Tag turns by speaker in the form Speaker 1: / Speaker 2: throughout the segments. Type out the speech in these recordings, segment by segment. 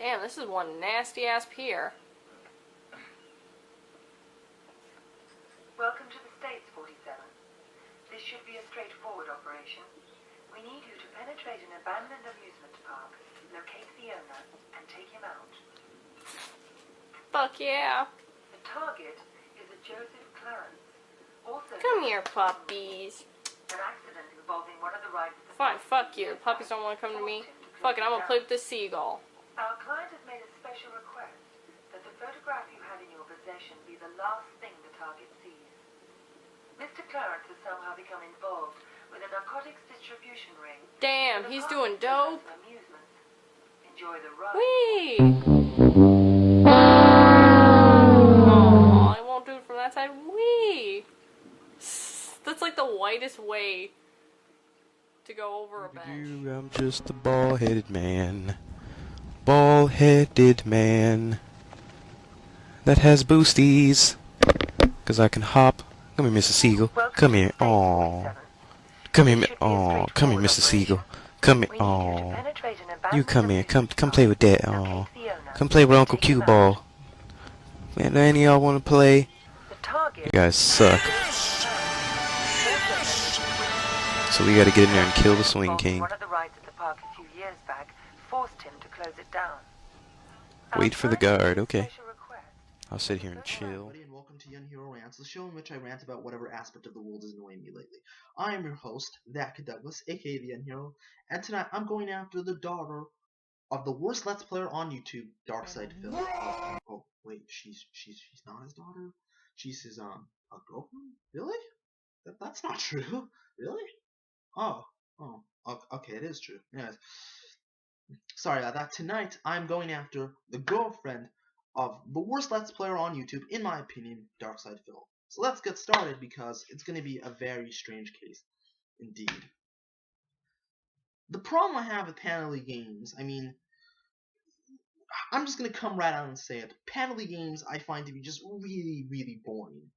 Speaker 1: Damn, this is one nasty ass pier.
Speaker 2: Welcome to the States, 47. This should be a straightforward operation. We need you to penetrate an abandoned amusement park, locate the owner, and take him out.
Speaker 1: Fuck yeah.
Speaker 2: The target is a Joseph Clarence. Also,
Speaker 1: Come here, puppies.
Speaker 2: an accident involving one of the rides.
Speaker 1: Fine, fuck you. Puppies don't want to come to me. Fuck it, I'm gonna play with this seagull.
Speaker 2: Our client has made a special request that the photograph you had in your possession be the last thing the target sees. Mr. Clarence has somehow become involved with a narcotics distribution ring.
Speaker 1: Damn, he's doing dope.
Speaker 2: Enjoy the ride.
Speaker 1: Whee! Aww, I won't do it from that side. Whee! That's like the whitest way to go over a bench.
Speaker 3: I'm just a bald-headed man. Bald-headed man that has boosties. 'Cause I can hop. Come here, Mr. Seagull. Come here. Aww. Come here. Aww. Come here, Mr. Seagull. Come here. Aww. You come here. Come play with that. Aww. Come play with Uncle Q Ball. Man, do any of y'all want to play? You guys suck. So we gotta get in there and kill the Swing King.
Speaker 2: One of the rides at the park a few years back forced him to close it down.
Speaker 3: Wait for the guard. Okay. I'll sit here and chill.
Speaker 4: Everybody, and welcome to Young Hero Rants, the show in which I rant about whatever aspect of the world is annoying me lately. I am your host, ThatKidDouglas, aka the Young Hero, and tonight I'm going after the daughter of the worst Let's Player on YouTube, DarkSidePhil. Oh, wait, she's not his daughter. She's his a girlfriend? Really? That's not true. Really? Oh, okay, it is true. Yes. Sorry about that. Tonight, I'm going after the girlfriend of the worst Let's Player on YouTube, in my opinion, DarkSidePhil. So let's get started, because it's going to be a very strange case, indeed. The problem I have with PandaLeeGames, I mean, I'm just going to come right out and say it. PandaLeeGames I find to be just really, really boring.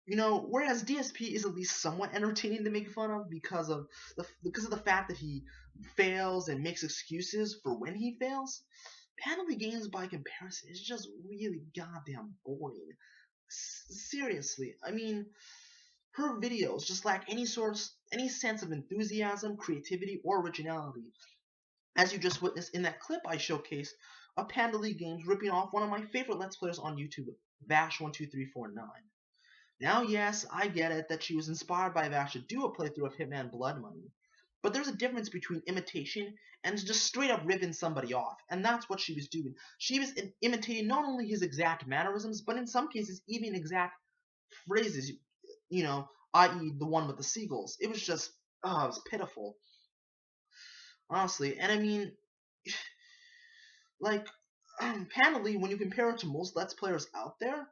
Speaker 4: You know, whereas DSP is at least somewhat entertaining to make fun of because of the fact that he fails and makes excuses for when he fails, PandaLeeGames by comparison is just really goddamn boring. Seriously, I mean, her videos just lack any sense of enthusiasm, creativity, or originality. As you just witnessed in that clip I showcased of PandaLeeGames ripping off one of my favorite Let's Players on YouTube, Vash12349. Now, yes, I get it that she was inspired by Vash to do a playthrough of Hitman Blood Money, but there's a difference between imitation and just straight up ripping somebody off, and that's what she was doing. She was imitating not only his exact mannerisms, but in some cases even exact phrases, you know, i.e. the one with the seagulls. It was just, it was pitiful. Honestly, and I mean, like, PandaLee, when you compare it to most Let's Players out there,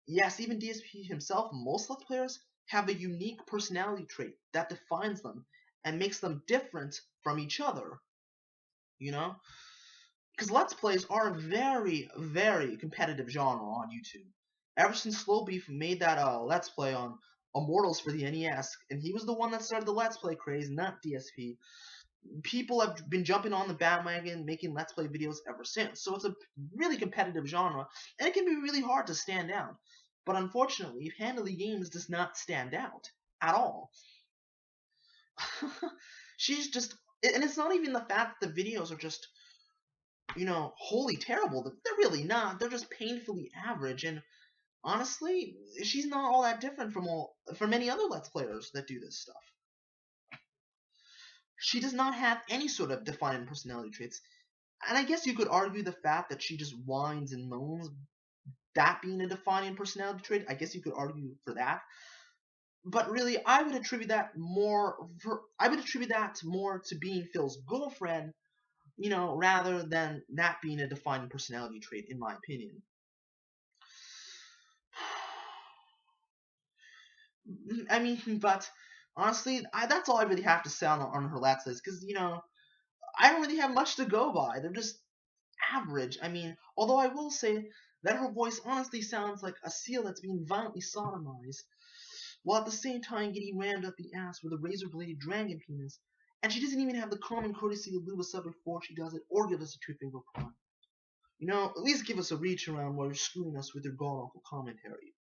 Speaker 4: yes, even DSP himself, most Let's Players have a unique personality trait that defines them and makes them different from each other, you know? Because Let's Plays are a very, very competitive genre on YouTube. Ever since Slowbeef made that Let's Play on Immortals for the NES, and he was the one that started the Let's Play craze, not DSP, people have been jumping on the bandwagon, making Let's Play videos ever since. So it's a really competitive genre, and it can be really hard to stand out. But unfortunately, PandaLeeGames does not stand out at all. She's just, and it's not even the fact that the videos are just, you know, wholly terrible. They're really not. They're just painfully average, and honestly, she's not all that different from any other Let's Players that do this stuff. She does not have any sort of defining personality traits, and I guess you could argue the fact that she just whines and moans, that being a defining personality trait, I guess you could argue for that. But really, I would attribute that more to being Phil's girlfriend, you know, rather than that being a defining personality trait, in my opinion. I mean, but honestly, that's all I really have to say on her Let's Plays, because, you know, I don't really have much to go by. They're just average. I mean, although I will say that her voice honestly sounds like a seal that's being violently sodomized, while at the same time getting rammed up the ass with a razor-bladed dragon penis, And she doesn't even have the common courtesy to lube us up before she does it, or give us a two-finger point. You know, at least give us a reach around while you're screwing us with your god-awful commentary.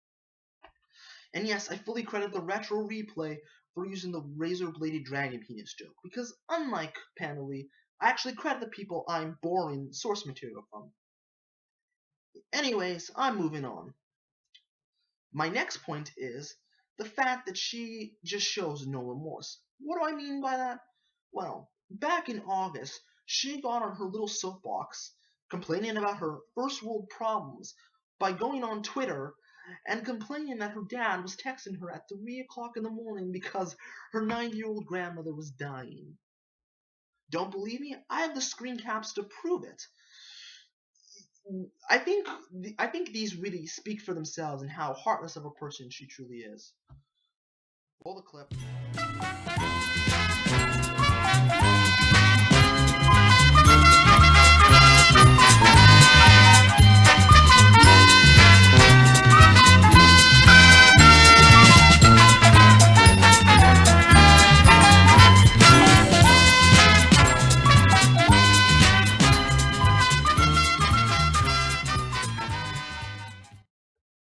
Speaker 4: And yes, I fully credit the Retro Replay for using the razor-bladed dragon penis joke, because unlike PandaLee, I actually credit the people I'm borrowing source material from. Anyways, I'm moving on. My next point is the fact that she just shows no remorse. What do I mean by that? Well, back in August, she got on her little soapbox complaining about her first world problems by going on Twitter and complaining that her dad was texting her at 3 o'clock in the morning because her 90-year-old grandmother was dying. Don't believe me? I have the screen caps to prove it. I think these really speak for themselves and how heartless of a person she truly is. Roll the clip.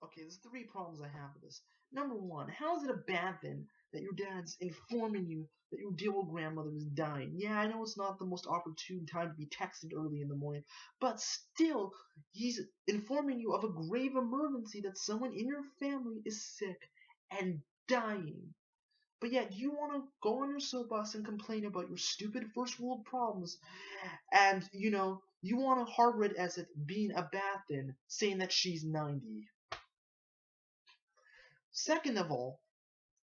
Speaker 4: Okay, there's 3 problems I have with this. Number 1, how is it a bad thing that your dad's informing you that your dear old grandmother is dying? Yeah, I know it's not the most opportune time to be texted early in the morning, but still, he's informing you of a grave emergency that someone in your family is sick and dying. But yet you want to go on your soapbox and complain about your stupid first world problems, and, you know, you want to harbor it as it being a bad thing, saying that she's 90. Second of all,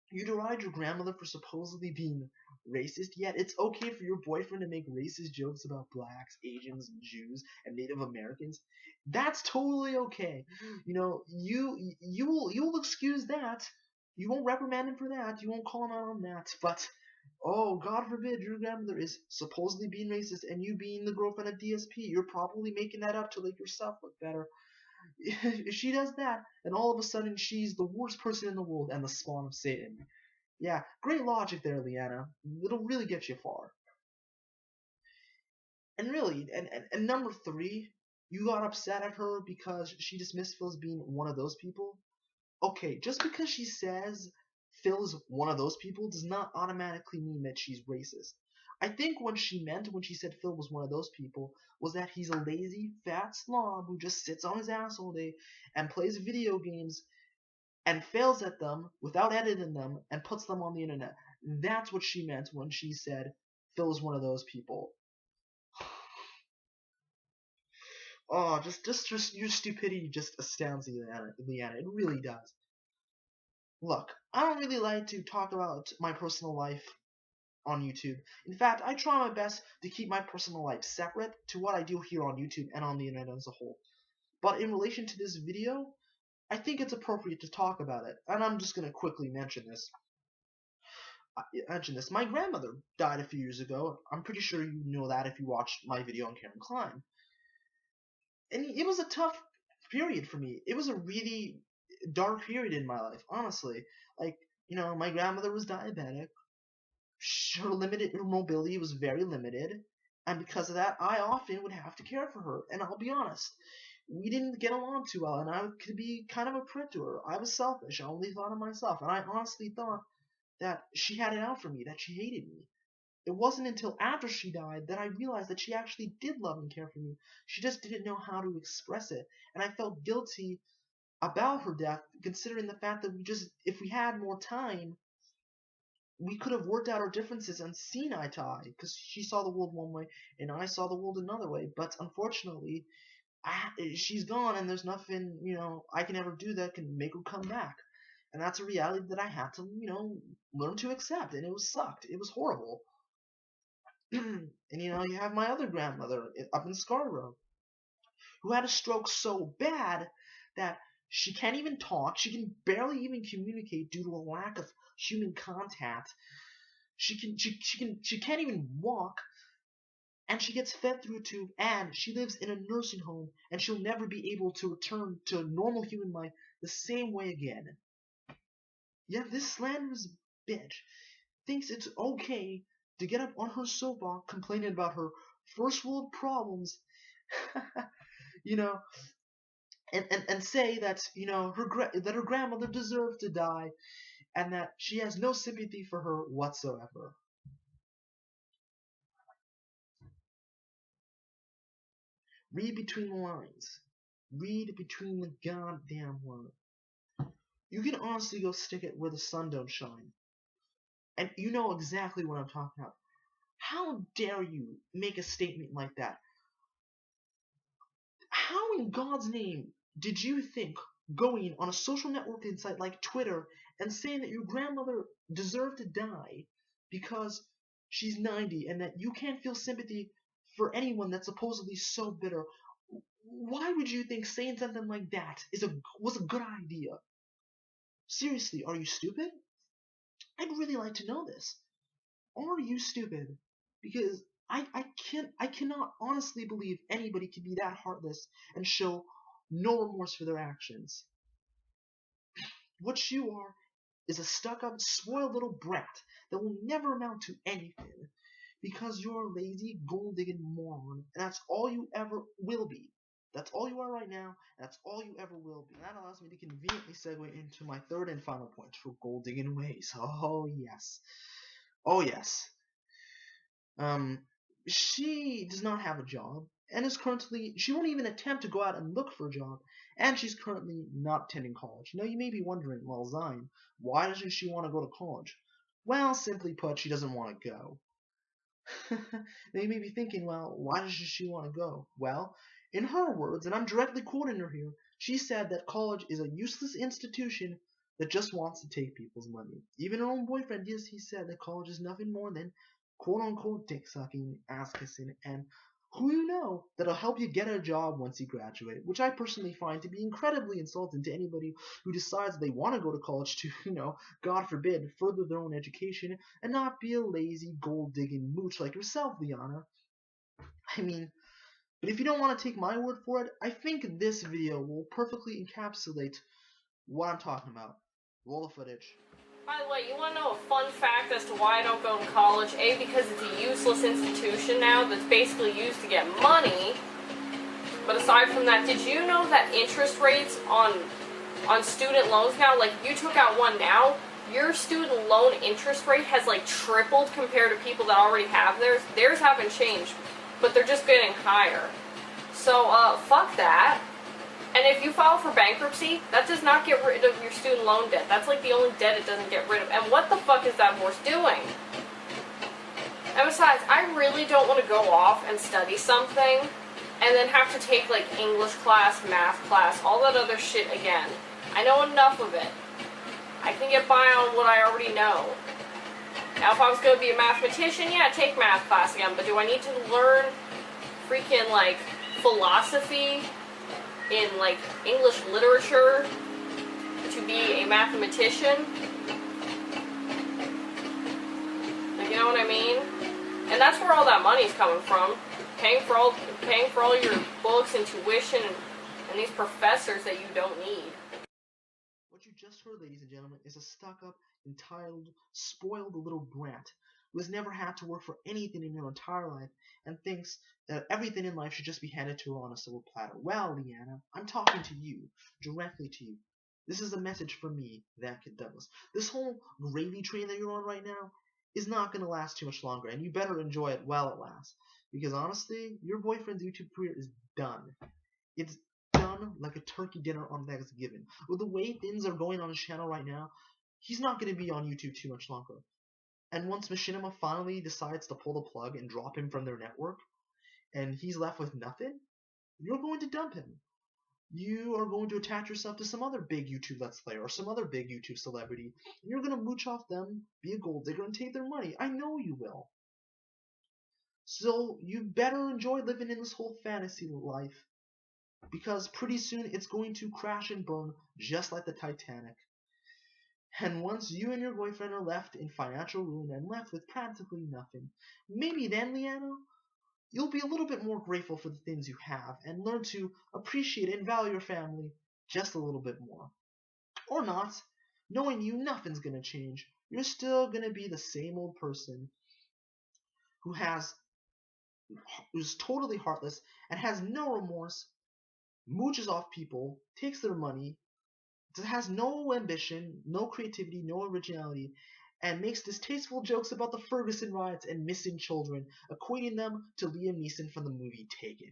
Speaker 4: you deride your grandmother for supposedly being racist, yet it's okay for your boyfriend to make racist jokes about blacks, Asians, Jews, and Native Americans. That's totally okay. You know, you'll excuse that. You won't reprimand him for that. You won't call him out on that. But oh, God forbid your grandmother is supposedly being racist, and you being the girlfriend of DSP, you're probably making that up to make yourself look better. If she does that, then all of a sudden she's the worst person in the world and the spawn of Satan. Yeah, great logic there, Leanna. It'll really get you far. And really, and number 3, you got upset at her because she dismissed Phil as being one of those people? Okay, just because she says Phil is one of those people does not automatically mean that she's racist. I think what she meant when she said Phil was one of those people was that he's a lazy, fat slob who just sits on his ass all day and plays video games and fails at them without editing them and puts them on the internet. That's what she meant when she said Phil is one of those people. Oh, just your stupidity just astounds me, Leanna. It really does. Look, I don't really like to talk about my personal life on YouTube. In fact, I try my best to keep my personal life separate to what I do here on YouTube and on the internet as a whole. But in relation to this video, I think it's appropriate to talk about it, and I'm just going to quickly mention this. My grandmother died a few years ago. I'm pretty sure you know that if you watched my video on Karen Klein. And it was a tough period for me. It was a really dark period in my life, honestly. Like, you know, my grandmother was diabetic. Her mobility was very limited, and because of that, I often would have to care for her. And I'll be honest, we didn't get along too well, and I could be kind of a prick to her. I was selfish. I only thought of myself, and I honestly thought that she had it out for me, that she hated me. It wasn't until after she died that I realized that she actually did love and care for me. She just didn't know how to express it, and I felt guilty about her death, considering the fact that if we had more time, we could have worked out our differences and seen eye to eye, because she saw the world one way and I saw the world another way. But unfortunately, she's gone, and there's nothing, you know, I can ever do that can make her come back. And that's a reality that I had to, you know, learn to accept, and it sucked. It was horrible. And, you know, you have my other grandmother up in Scarborough, who had a stroke so bad that she can't even talk. She can barely even communicate due to a lack of human contact. She can't even walk, and she gets fed through a tube, and she lives in a nursing home, and she'll never be able to return to normal human life the same way again. Yet this slanderous bitch thinks it's okay to get up on her soapbox complaining about her first world problems, you know, and say that, you know, that her grandmother deserved to die and that she has no sympathy for her whatsoever. Read between the lines. Read between the goddamn lines. You can honestly go stick it where the sun don't shine. And you know exactly what I'm talking about. How dare you make a statement like that? How in God's name did you think going on a social networking site like Twitter and saying that your grandmother deserved to die because she's 90 and that you can't feel sympathy for anyone that's supposedly so bitter? Why would you think saying something like that was a good idea? Seriously, are you stupid? I'd really like to know this. Are you stupid? Because I cannot honestly believe anybody can be that heartless and show no remorse for their actions. What you are is a stuck-up, spoiled little brat that will never amount to anything because you're a lazy, gold-digging moron, and that's all you ever will be. That's all you are right now, and that's all you ever will be. And that allows me to conveniently segue into my third and final point for gold-digging ways. Oh yes. Oh yes. She does not have a job, and she won't even attempt to go out and look for a job, and she's currently not attending college. Now you may be wondering, well, Zion, why doesn't she want to go to college? Well, simply put, she doesn't want to go. Now you may be thinking, well, why doesn't she want to go? Well, in her words, and I'm directly quoting her here, she said that college is a useless institution that just wants to take people's money. Even her own boyfriend, yes, he said that college is nothing more than quote-unquote dick-sucking, ass-kissing, and who you know that'll help you get a job once you graduate, which I personally find to be incredibly insulting to anybody who decides they want to go to college to, you know, God forbid, further their own education and not be a lazy, gold-digging mooch like yourself, Liana. I mean, but if you don't want to take my word for it, I think this video will perfectly encapsulate what I'm talking about. Roll the footage.
Speaker 1: By the way, you want to know a fun fact as to why I don't go to college? A, because it's a useless institution now that's basically used to get money. But aside from that, did you know that interest rates on student loans now, like if you took out one now, your student loan interest rate has like tripled compared to people that already have theirs. Theirs haven't changed, but they're just getting higher. So, fuck that. And if you file for bankruptcy, that does not get rid of your student loan debt. That's like the only debt it doesn't get rid of. And what the fuck is that horse doing? And besides, I really don't want to go off and study something and then have to take like English class, math class, all that other shit again. I know enough of it. I can get by on what I already know. Now if I was going to be a mathematician, yeah, take math class again. But do I need to learn freaking like philosophy in like English literature to be a mathematician? Like, you know what I mean? And that's where all that money's coming from. Paying for all your books and tuition and these professors that you don't need.
Speaker 4: What you just heard, ladies and gentlemen, is a stuck-up, entitled, spoiled little brat who has never had to work for anything in her entire life and thinks that everything in life should just be handed to her on a silver platter. Well, Leanna, I'm talking to you, directly to you. This is a message for me, ThatKidDouglas. This whole gravy train that you're on right now is not going to last too much longer, and you better enjoy it while it lasts. Because honestly, your boyfriend's YouTube career is done. It's done like a turkey dinner on Thanksgiving. With the way things are going on his channel right now, he's not going to be on YouTube too much longer. And once Machinima finally decides to pull the plug and drop him from their network, and he's left with nothing, you're going to dump him. You are going to attach yourself to some other big YouTube Let's Player or some other big YouTube celebrity, and you're going to mooch off them, be a gold digger, and take their money. I know you will. So you better enjoy living in this whole fantasy life, because pretty soon it's going to crash and burn just like the Titanic. And once you and your boyfriend are left in financial ruin and left with practically nothing, maybe then, Leanna, you'll be a little bit more grateful for the things you have and learn to appreciate and value your family just a little bit more. Or not. Knowing you, nothing's gonna change. You're still gonna be the same old person. who's totally heartless and has no remorse, mooches off people, takes their money, has no ambition, no creativity, no originality, and makes distasteful jokes about the Ferguson riots and missing children, equating them to Liam Neeson from the movie Taken.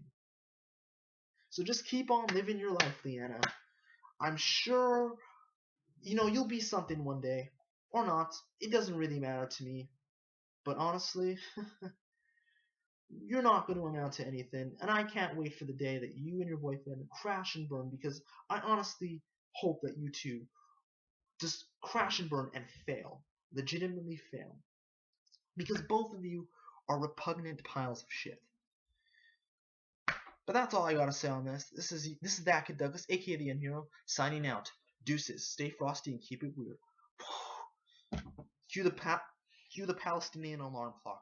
Speaker 4: So just keep on living your life, Leanna. I'm sure, you'll be something one day. Or not. It doesn't really matter to me. But honestly, you're not going to amount to anything, and I can't wait for the day that you and your boyfriend crash and burn, because I honestly hope that you two just crash and burn and fail. Legitimately fail. Because both of you are repugnant piles of shit. But that's all I gotta say on this. This is ThatKidDouglas, aka the Young Hero, signing out. Deuces. Stay frosty and keep it weird. Cue the Palestinian alarm clock.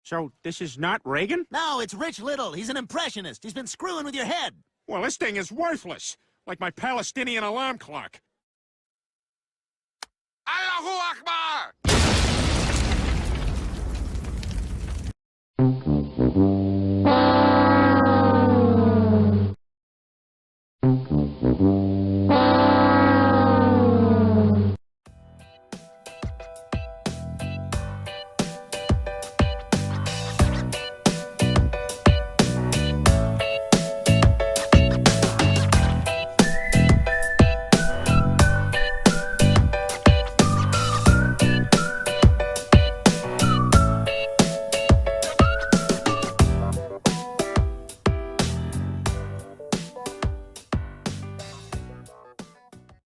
Speaker 5: So, this is not Reagan?
Speaker 6: No, it's Rich Little. He's an impressionist. He's been screwing with your head.
Speaker 5: Well, this thing is worthless. Like my Palestinian alarm clock.
Speaker 7: Allahu Akbar!